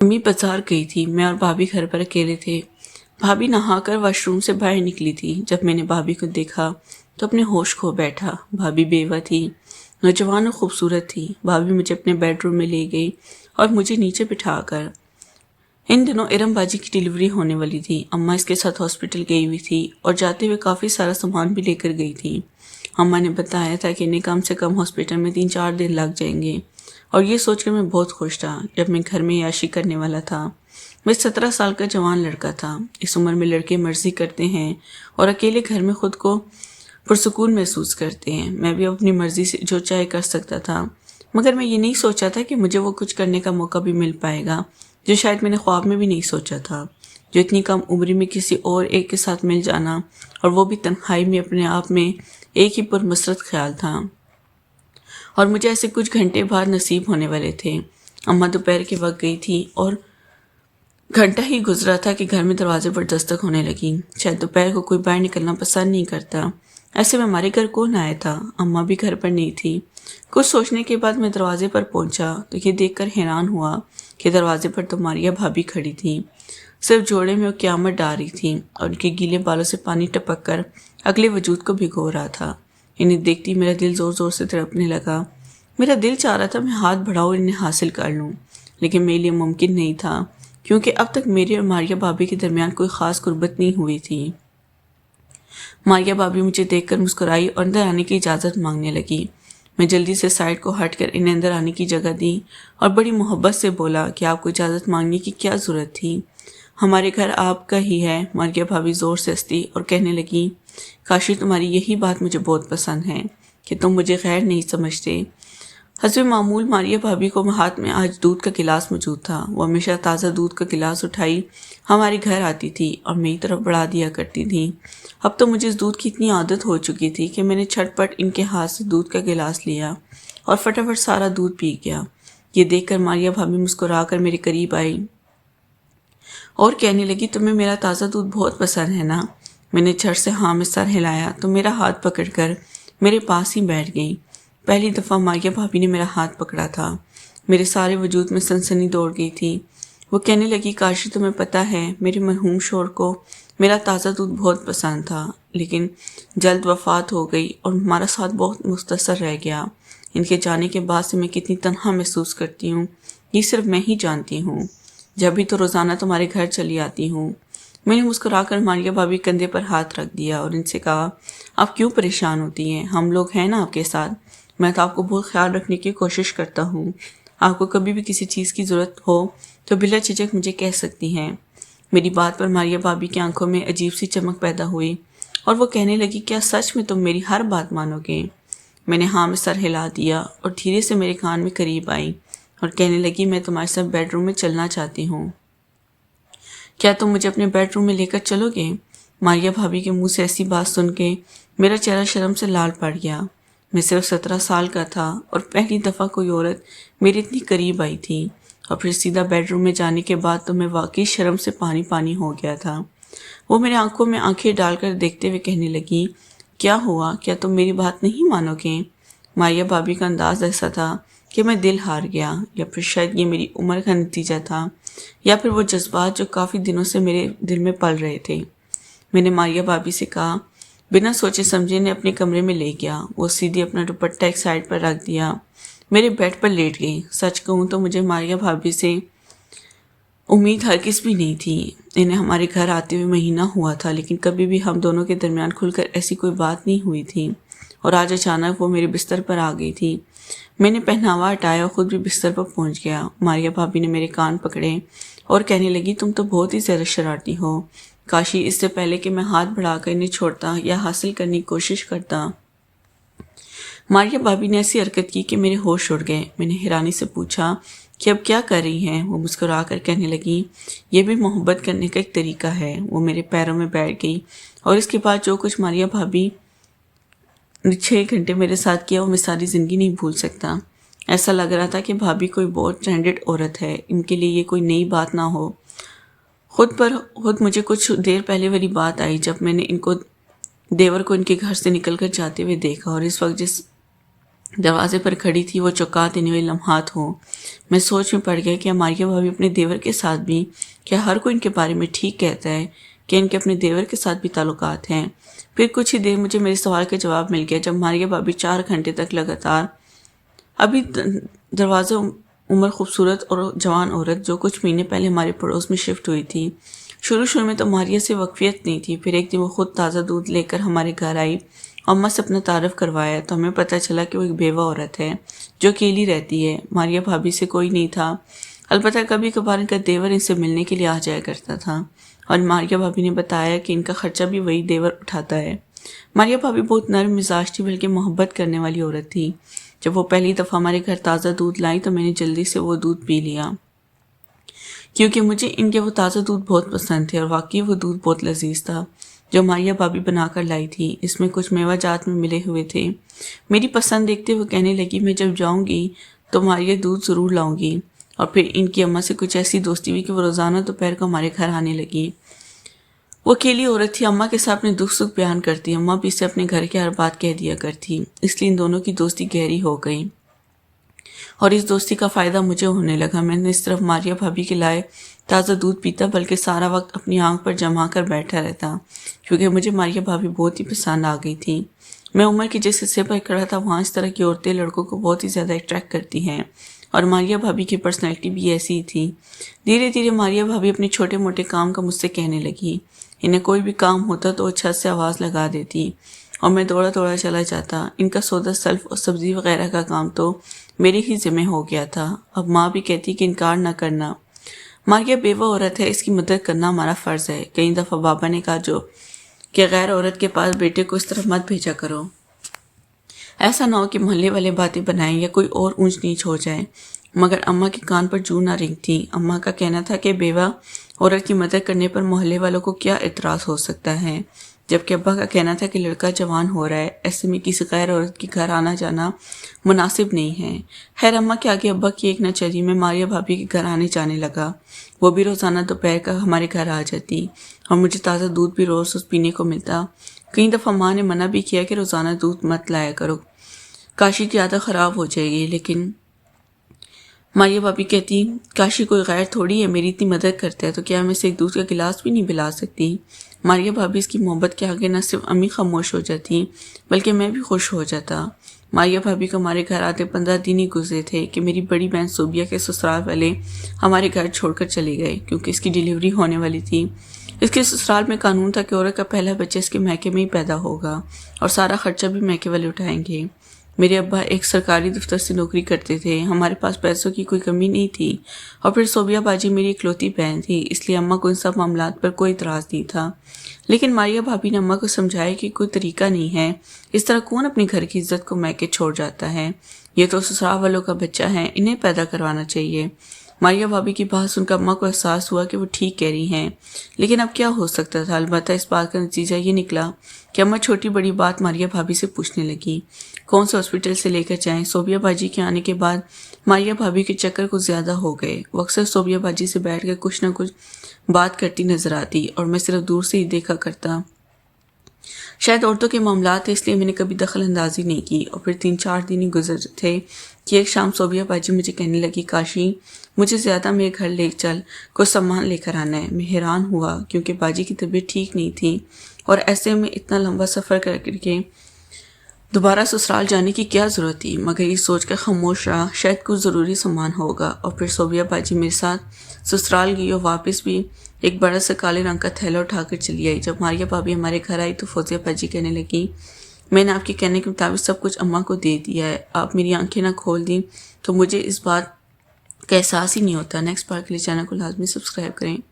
امی بازار گئی تھی، میں اور بھابھی گھر پر اکیلے تھے۔ بھابھی نہا کر واش روم سے باہر نکلی تھی۔ جب میں نے بھابھی کو دیکھا تو اپنے ہوش کھو بیٹھا۔ بھابھی بیوہ تھی، نوجوان اور خوبصورت تھی۔ بھابھی مجھے اپنے بیڈ روم میں لے گئی اور مجھے نیچے بٹھا کر، ان دنوں ارم باجی کی ڈیلیوری ہونے والی تھی۔ اماں اس کے ساتھ ہاسپٹل گئی ہوئی تھی اور جاتے ہوئے کافی سارا سامان بھی لے کر گئی تھی۔ اماں نے بتایا تھا کہ انہیں کم سے کم ہاسپٹل میں 3-4 دن لگ جائیں گے، اور یہ سوچ کر میں بہت خوش تھا جب میں گھر میں عیاشی کرنے والا تھا۔ میں 17 سال کا جوان لڑکا تھا۔ اس عمر میں لڑکے مرضی کرتے ہیں اور اکیلے گھر میں خود کو پرسکون محسوس کرتے ہیں۔ میں بھی اپنی مرضی سے جو چاہے کر سکتا تھا، مگر میں یہ نہیں سوچا تھا کہ مجھے وہ کچھ کرنے کا موقع بھی مل پائے گا جو شاید میں نے خواب میں بھی نہیں سوچا تھا، جو اتنی کم عمری میں کسی اور ایک کے ساتھ مل جانا، اور وہ بھی تنہائی میں، اپنے آپ میں ایک ہی پرمسرت خیال تھا، اور مجھے ایسے کچھ گھنٹے بعد نصیب ہونے والے تھے۔ اماں دوپہر کے وقت گئی تھی اور گھنٹہ ہی گزرا تھا کہ گھر میں دروازے پر دستک ہونے لگی۔ شاید دوپہر کو کوئی باہر نکلنا پسند نہیں کرتا، ایسے میں ہمارے گھر کون آیا تھا؟ اماں بھی گھر پر نہیں تھی۔ کچھ سوچنے کے بعد میں دروازے پر پہنچا تو یہ دیکھ کر حیران ہوا کہ دروازے پر تو ماریا بھابھی کھڑی تھی، صرف جوڑے میں وہ قیامت ڈال رہی تھی اور ان کے گیلے بالوں سے پانی ٹپک کر اگلے وجود کو بھگو رہا تھا۔ انہیں دیکھتی میرا دل زور زور سے تڑپنے لگا۔ میرا دل چاہ رہا تھا میں ہاتھ بڑھاؤں اور انہیں حاصل کر لوں، لیکن میرے لیے ممکن نہیں تھا، کیونکہ اب تک میرے اور ماریا بھابھی کے درمیان کوئی خاص قربت نہیں ہوئی تھی۔ ماریا بھابھی مجھے دیکھ کر مسکرائی اور اندر آنے کی اجازت مانگنے لگی۔ میں جلدی سے سائڈ کو ہٹ کر انہیں اندر آنے کی جگہ دی اور بڑی محبت سے بولا کہ آپ کو اجازت مانگنے کی کیا ضرورت تھی؟ ہمارے گھر آپ کا ہی ہے۔ ماریا بھابھی زور سے ہنسی اور کہنے لگی، کاشی تمہاری یہی بات مجھے بہت پسند ہے کہ تم مجھے غیر نہیں سمجھتے۔ حسب معمول ماریا بھابھی کو ہاتھ میں آج دودھ کا گلاس موجود تھا۔ وہ ہمیشہ تازہ دودھ کا گلاس اٹھائی ہمارے گھر آتی تھی اور میری طرف بڑھا دیا کرتی تھی۔ اب تو مجھے اس دودھ کی اتنی عادت ہو چکی تھی کہ میں نے چھٹ پٹ ان کے ہاتھ سے دودھ کا گلاس لیا اور فٹافٹ سارا دودھ پی گیا۔ یہ دیکھ کر ماریا بھابھی مسکرا کر میرے قریب آئی اور کہنے لگی، تمہیں میرا تازہ دودھ بہت پسند ہے نا؟ میں نے جھٹ سے ہاں میں سر ہلایا تو میرا ہاتھ پکڑ کر میرے پاس ہی بیٹھ گئی۔ پہلی دفعہ ماریا بھابھی نے میرا ہاتھ پکڑا تھا، میرے سارے وجود میں سنسنی دوڑ گئی تھی۔ وہ کہنے لگی، کاشی تمہیں پتہ ہے میرے مرحوم شوہر کو میرا تازہ دودھ بہت پسند تھا، لیکن جلد وفات ہو گئی اور ہمارا ساتھ بہت مختصر رہ گیا۔ ان کے جانے کے بعد سے میں کتنی تنہا محسوس کرتی ہوں یہ صرف میں ہی جانتی ہوں۔ جب بھی تو روزانہ تمہارے گھر چلی آتی ہوں۔ میں نے مسکرا کر ماریا بھابھی کندھے پر ہاتھ رکھ دیا اور ان سے کہا، آپ کیوں پریشان ہوتی ہیں؟ ہم لوگ ہیں نا آپ کے ساتھ۔ میں تو آپ کو بہت خیال رکھنے کی کوشش کرتا ہوں۔ آپ کو کبھی بھی کسی چیز کی ضرورت ہو تو بلا جھجک مجھے کہہ سکتی ہیں۔ میری بات پر ماریا بھابھی کی آنکھوں میں عجیب سی چمک پیدا ہوئی اور وہ کہنے لگی، کیا سچ میں تم میری ہر بات مانو گے؟ میں نے ہاں میں سر ہلا دیا اور دھیرے سے میرے کان میں قریب آئی اور کہنے لگی، میں تمہارے ساتھ بیڈ روم میں چلنا چاہتی ہوں۔ کیا تم مجھے اپنے بیڈ روم میں لے کر چلو گے؟ ماریا بھابھی کے منہ سے ایسی بات سن کے میرا چہرہ شرم سے لال پڑ گیا۔ میں صرف 17 سال کا تھا اور پہلی دفعہ کوئی عورت میرے اتنی قریب آئی تھی، اور پھر سیدھا بیڈ روم میں جانے کے بعد تو میں واقعی شرم سے پانی پانی ہو گیا تھا۔ وہ میرے آنکھوں میں آنکھیں ڈال کر دیکھتے ہوئے کہنے لگی، کیا ہوا؟ کیا تم میری بات نہیں مانو گے؟ ماریا بھابھی کا انداز ایسا تھا کہ میں دل ہار گیا، یا پھر شاید یہ میری عمر کا نتیجہ تھا، یا پھر وہ جذبات جو کافی دنوں سے میرے دل میں پل رہے تھے۔ میں نے ماریا بھابھی سے کہا، بنا سوچے سمجھے نے اپنے کمرے میں لے گیا۔ وہ سیدھی اپنا دوپٹہ ایک سائڈ پر رکھ دیا، میرے بیڈ پر لیٹ گئی۔ سچ کہوں تو مجھے ماریا بھابھی سے امید ہرگز بھی نہیں تھی۔ انہیں ہمارے گھر آتے ہوئے مہینہ ہوا تھا، لیکن کبھی بھی ہم دونوں کے درمیان کھل کر ایسی کوئی بات نہیں ہوئی تھی، اور آج اچانک وہ میرے بستر پر آ گئی تھی۔ میں نے پہناوا ہٹایا اور خود بھی بستر پر پہنچ گیا۔ ماریا بھابھی نے میرے کان پکڑے اور کہنے لگی، تم تو بہت ہی زیادہ شرارتی ہو۔ کاشی اس سے پہلے کہ میں ہاتھ بڑھا کر انہیں چھوڑتا یا حاصل کرنے کی کوشش کرتا، ماریا بھابھی نے ایسی حرکت کی کہ میرے ہوش اڑ گئے۔ میں نے حیرانی سے پوچھا کہ اب کیا کر رہی ہیں؟ وہ مسکرا کر کہنے لگی، یہ بھی محبت کرنے کا ایک طریقہ ہے۔ وہ میرے پیروں میں بیٹھ گئی اور اس کے بعد جو کچھ ماریا بھابھی نے 6 گھنٹے میرے ساتھ کیا وہ میں ساری زندگی نہیں بھول سکتا۔ ایسا لگ رہا تھا کہ بھابھی کوئی بہت ٹرینڈڈ عورت ہے، ان کے لیے یہ کوئی نئی بات نہ ہو۔ خود مجھے کچھ دیر پہلے والی بات آئی جب میں نے دیور کو ان کے گھر سے نکل کر جاتے ہوئے دیکھا، اور اس وقت جس دروازے پر کھڑی تھی وہ چونکا دینے والے لمحات ہوں۔ میں سوچ میں پڑ گیا کہ ماریہ بھابی اپنے دیور کے ساتھ بھی، کیا ہر کوئی ان کے بارے میں ٹھیک کہتا ہے کہ ان کے اپنے دیور کے ساتھ بھی تعلقات ہیں؟ پھر کچھ ہی دیر مجھے میرے سوال کا جواب مل گیا جب ماریہ بھابی 4 گھنٹے تک لگاتار ابھی دروازے عمر خوبصورت اور جوان عورت جو کچھ مہینے پہلے ہمارے پڑوس میں شفٹ ہوئی تھی۔ شروع میں تو ماریہ سے واقفیت نہیں تھی، پھر ایک دن وہ خود تازہ دودھ لے کر ہمارے گھر آئی، اماں سے اپنا تعارف کروایا تو ہمیں پتہ چلا کہ وہ ایک بیوہ عورت ہے جو اکیلی رہتی ہے۔ ماریہ بھابی سے کوئی نہیں تھا، البتہ کبھی کبھار ان کا دیور ان سے ملنے کے لیے آ جایا کرتا تھا، اور ماریہ بھابی نے بتایا کہ ان کا خرچہ بھی وہی دیور اٹھاتا ہے۔ ماریہ بھابی بہت نرم مزاج تھی، بلکہ محبت کرنے والی عورت تھی۔ جب وہ پہلی دفعہ ہمارے گھر تازہ دودھ لائی تو میں نے جلدی سے وہ دودھ پی لیا، کیونکہ مجھے ان کے وہ تازہ دودھ بہت پسند تھے، اور واقعی وہ دودھ بہت لذیذ تھا جو ماریہ بھابی بنا کر لائی تھی۔ اس میں کچھ میوہ جات میں ملے ہوئے تھے۔ میری پسند دیکھتے ہوئے کہنے لگی میں جب جاؤں گی تو ماریہ دودھ ضرور لاؤں گی، اور پھر ان کی اماں سے کچھ ایسی دوستی ہوئی کہ وہ روزانہ دوپہر کو ہمارے گھر آنے لگی۔ وہ اکیلی عورت تھی، اماں کے ساتھ اپنے دکھ سکھ بیان کرتی، اماں بھی اسے اپنے گھر کی ہر بات کہہ دیا کرتی، اس لیے ان دونوں کی دوستی گہری ہو گئی، اور اس دوستی کا فائدہ مجھے ہونے لگا۔ میں نے صرف ماریہ بھابی کے لائے تازہ دودھ پیتا، بلکہ سارا وقت اپنی آنکھ پر جما کر بیٹھا رہتا، کیونکہ مجھے ماریہ بھابی بہت ہی پسند آ گئی تھی۔ میں عمر کے جس حصے پر کھڑا تھا وہاں اس طرح کی عورتیں لڑکوں کو بہت ہی زیادہ اٹریکٹ کرتی ہیں، اور ماریہ بھابی کی پرسنالٹی بھی ایسی ہی تھی۔ دھیرے دھیرے ماریہ بھابی اپنے چھوٹے موٹے کام کا مجھ سے کہنے لگی۔ انہیں کوئی بھی کام ہوتا تو وہ چھت سے آواز لگا دیتی اور میں دوڑا دوڑا چلا جاتا۔ ان کا سودا سلف اور سبزی وغیرہ کا کام تو میرے ہی ذمہ ہو گیا تھا۔ اب ماں بھی کہتی کہ انکار نہ کرنا، ماریہ بیوہ عورت ہے، اس کی مدد کرنا ہمارا فرض ہے۔ کئی دفعہ بابا نے کہا کہ غیر عورت کے پاس بیٹے کو اس طرف مت بھیجا کرو، ایسا نہ ہو کہ محلے والے باتیں بنائیں یا کوئی اور اونچ نیچ ہو جائے، مگر اماں کے کان پر جوں نہ رینگتی۔ اماں کا کہنا تھا کہ بیوہ عورت کی مدد کرنے پر محلے والوں کو کیا اعتراض ہو سکتا ہے، جبکہ ابا کا کہنا تھا کہ لڑکا جوان ہو رہا ہے، ایسے میں کسی غیر عورت کے گھر آنا جانا مناسب نہیں ہے۔ خیر اماں کے آگے ابا کی ایک نہ چلی، میں ماریہ بھابی کے گھر آنے جانے لگا۔ وہ بھی روزانہ دوپہر کا ہمارے گھر آ جاتی، اور مجھے تازہ دودھ بھی روز پینے کو ملتا۔ کئی دفعہ ماں نے منع بھی کیا کہ روزانہ دودھ مت لایا کرو، کاشی کی عادت خراب ہو جائے گی، لیکن ماریہ بھابی کہتی کاشی کوئی غیر تھوڑی ہے، میری اتنی مدد کرتا ہے تو کیا میں اسے ایک دودھ کا گلاس بھی نہیں پلا سکتی؟ ماریہ بھابی اس کی محبت کے آگے نہ صرف امی خاموش ہو جاتی بلکہ میں بھی خوش ہو جاتا۔ ماریہ بھابی کو ہمارے گھر آتے 15 دن ہی گزرے تھے کہ میری بڑی بہن صوبیہ کے سسرال والے ہمارے گھر چھوڑ کر چلے گئے، کیونکہ اس کی ڈیلیوری ہونے والی تھی۔ اس کے سسرال میں قانون تھا کہ عورت کا پہلا بچہ اس کے میکے میں ہی پیدا ہوگا اور سارا خرچہ بھی میکے والے اٹھائیں گے۔ میرے ابا ایک سرکاری دفتر سے نوکری کرتے تھے، ہمارے پاس پیسوں کی کوئی کمی نہیں تھی، اور پھر صوبیہ باجی میری اکلوتی بہن تھی، اس لیے اماں کو ان سب معاملات پر کوئی اعتراض نہیں تھا۔ لیکن ماریہ بھابی نے اماں کو سمجھایا کہ کوئی طریقہ نہیں ہے، اس طرح کون اپنے گھر کی عزت کو میکے چھوڑ جاتا ہے، یہ تو سسرال والوں کا بچہ ہے، انہیں پیدا کروانا چاہیے۔ ماریہ بھابی کی بات سن کر اماں کو احساس ہوا کہ وہ ٹھیک کہہ رہی ہیں، لیکن اب کیا ہو سکتا تھا؟ البتہ اس بات کا نتیجہ یہ نکلا کہ اماں چھوٹی بڑی بات ماریہ بھابی سے پوچھنے لگی، کون سے ہاسپٹل سے لے کر جائیں؟ صوبیہ باجی کے آنے کے بعد ماریہ بھابی کے چکر کچھ زیادہ ہو گئے، وہ اکثر صوبیہ باجی سے بیٹھ کر کچھ نہ کچھ بات کرتی نظر آتی اور میں صرف دور سے ہی دیکھا کرتا۔ شاید عورتوں کے معاملات تھے، اس لیے میں نے کبھی دخل اندازی نہیں کی، اور پھر 3-4 دن ہی گزر تھے کہ ایک شام صوبیہ باجی مجھے کہنے لگی کاشی مجھے زیادہ میرے گھر لے چل، کوئی سامان لے کر آنا ہے۔ میں حیران ہوا کیونکہ باجی کی طبیعت ٹھیک نہیں تھی، اور ایسے میں اتنا لمبا سفر کر کے دوبارہ سسرال جانے کی کیا ضرورت تھی، مگر یہ سوچ کر خاموش رہا شاید کچھ ضروری سامان ہوگا۔ اور پھر صوبیہ باجی میرے ساتھ سسرال گئی اور واپس بھی ایک بڑا سا کالے رنگ کا تھیلا اٹھا کر چلی آئی۔ جب ماریہ بھابی ہمارے گھر آئی تو فوزیہ باجی کہنے لگی میں نے آپ کے کہنے کے مطابق سب کچھ اماں کو دے دیا ہے، آپ میری آنکھیں نہ کھول دیں تو مجھے اس بات کا احساس ہی نہیں ہوتا۔ نیکسٹ پارٹ کے لیے چینل کو لازمی سبسکرائب کریں۔